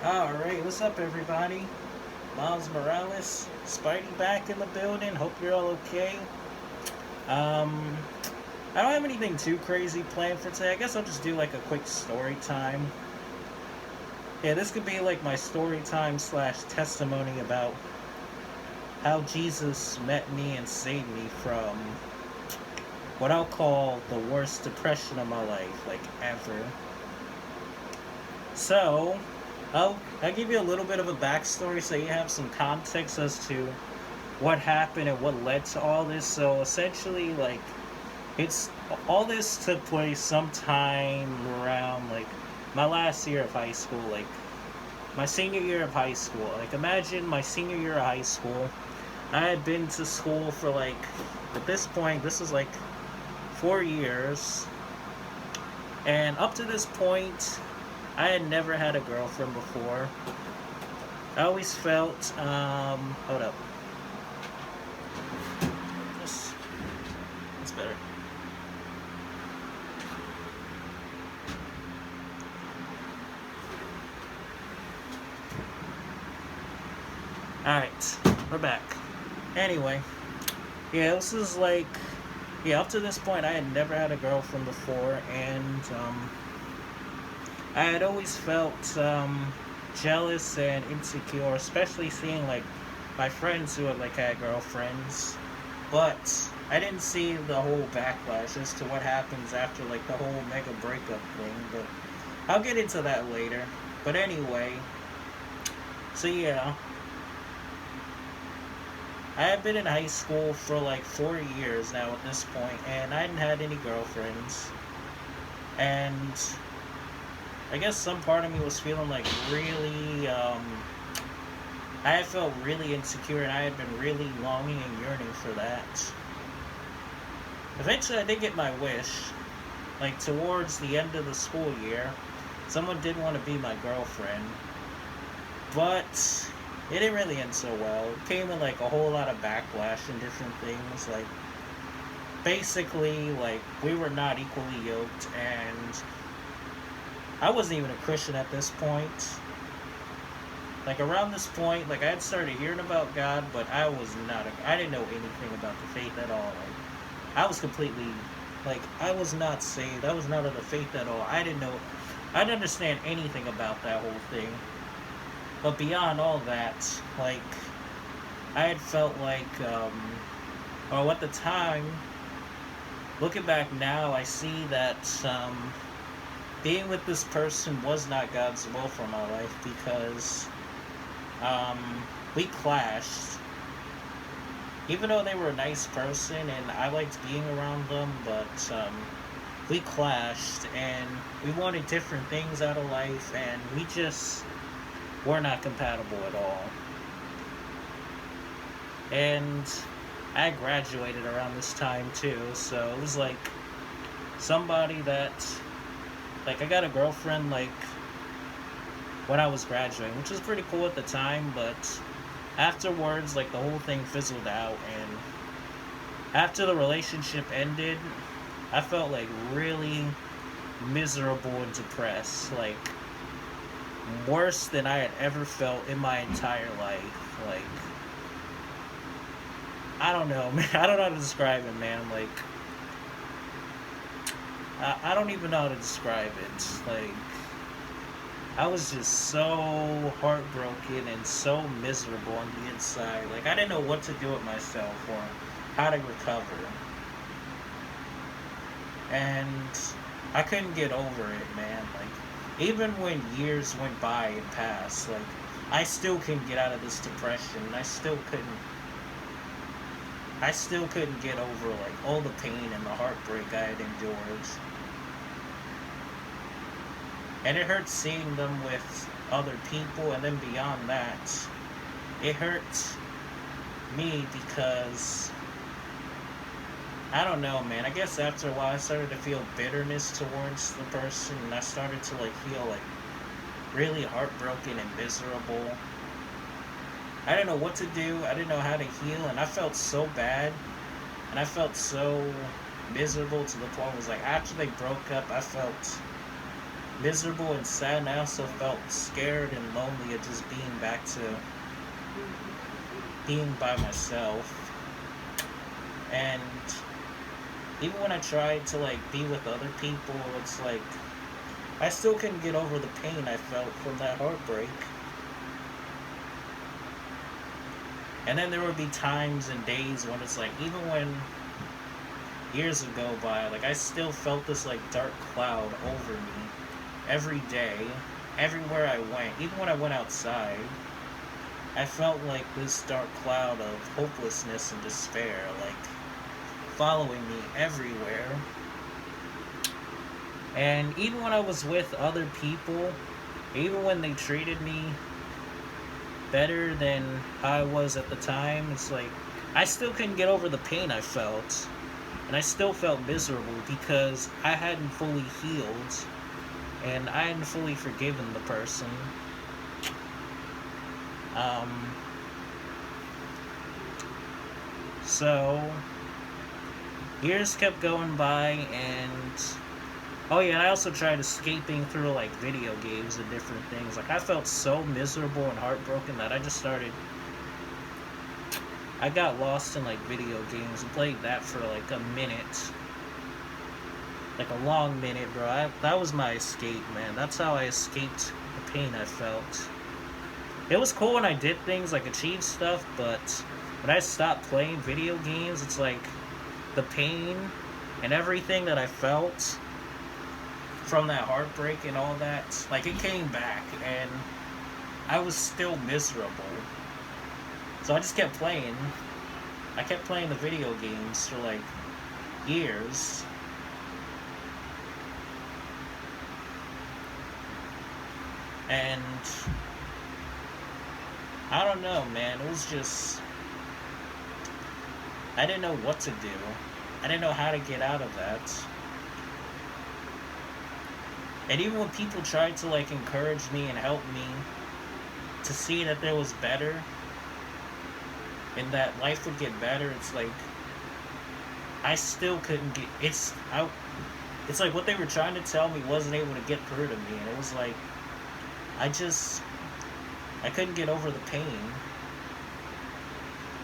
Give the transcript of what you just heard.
Alright, what's up everybody? Miles Morales, Spidey back in the building. Hope you're all okay. Um, I don't have anything too crazy planned for today. I guess I'll just do like a quick story time. Yeah, this could be like my story time slash testimony about how Jesus met me and saved me from what I'll call the worst depression of my life, like ever. So, I'll give you a little bit of a backstory so you have some context as to what happened and what led to all this. So essentially, like, it's all this took place sometime around like my last year of high school, like my senior year of high school. Like, imagine my senior year of high school. I had been to school for like, at this point, this is like 4 years, and up to this point, I had never had a girlfriend before. I always felt, hold up. That's better. Alright, we're back. Anyway, yeah, this is like, yeah, up to this point, I had never had a girlfriend before, and, I had always felt, jealous and insecure, especially seeing, like, my friends who had, like, had girlfriends. But I didn't see the whole backlash as to what happens after, like, the whole mega breakup thing, but I'll get into that later. But anyway, so yeah, I had been in high school for like 4 years now at this point, and I hadn't had any girlfriends. And I guess some part of me was feeling like really, I had felt really insecure, and I had been really longing and yearning for that. Eventually, I did get my wish. Like, towards the end of the school year, someone did want to be my girlfriend, but it didn't really end so well. It came with like a whole lot of backlash and different things. Like, basically, like, we were not equally yoked, and I wasn't even a Christian at this point. Like, around this point, like, I had started hearing about God, but I didn't know anything about the faith at all. Like, I was completely, like, I was not saved. I was not of the faith at all. I didn't understand anything about that whole thing. But beyond all that, like, I had felt like, or at the time, looking back now, I see that, being with this person was not God's will for my life, because, we clashed. Even though they were a nice person and I liked being around them, but, we clashed, and we wanted different things out of life, and we just were not compatible at all. And I graduated around this time too, so it was like somebody that, like, I got a girlfriend like when I was graduating, which was pretty cool at the time, but afterwards, like, the whole thing fizzled out, and after the relationship ended, I felt like really miserable and depressed, like worse than I had ever felt in my entire life. Like, I don't know, man. I don't know how to describe it, man. Like, I don't even know how to describe it. Like, I was just so heartbroken and so miserable on the inside. Like, I didn't know what to do with myself or how to recover. And I couldn't get over it, man. Like, even when years went by and passed, like, I still couldn't get out of this depression. I still couldn't get over, like, all the pain and the heartbreak I had endured. And it hurt seeing them with other people, and then beyond that, it hurt me because, I don't know, man. I guess after a while I started to feel bitterness towards the person, and I started to, like, feel like really heartbroken and miserable. I didn't know what to do. I didn't know how to heal, and I felt so bad, and I felt so miserable to the point where it was like, after they broke up, I felt miserable and sad, and I also felt scared and lonely of just being back to being by myself. And even when I tried to like be with other people, it's like I still couldn't get over the pain I felt from that heartbreak. And then there would be times and days when it's like, even when years would go by, like I still felt this like dark cloud over me every day, everywhere I went. Even when I went outside, I felt like this dark cloud of hopelessness and despair, like following me everywhere. And even when I was with other people, even when they treated me better than I was at the time, it's like I still couldn't get over the pain I felt. And I still felt miserable because I hadn't fully healed and I hadn't fully forgiven the person. Um, so, years kept going by, and oh yeah, and I also tried escaping through like video games and different things. Like I felt so miserable and heartbroken that I got lost in like video games and played that for like a minute. Like a long minute, bro. That was my escape, man. That's how I escaped the pain I felt. It was cool when I did things like achieve stuff, but when I stopped playing video games, it's like the pain and everything that I felt from that heartbreak and all that, like it came back and I was still miserable. So I just kept playing. I kept playing the video games for like years. And I don't know, man. It was just, I didn't know what to do. I didn't know how to get out of that. And even when people tried to like encourage me and help me to see that there was better and that life would get better, it's like I still couldn't get it's like what they were trying to tell me wasn't able to get through to me, and it was like I couldn't get over the pain.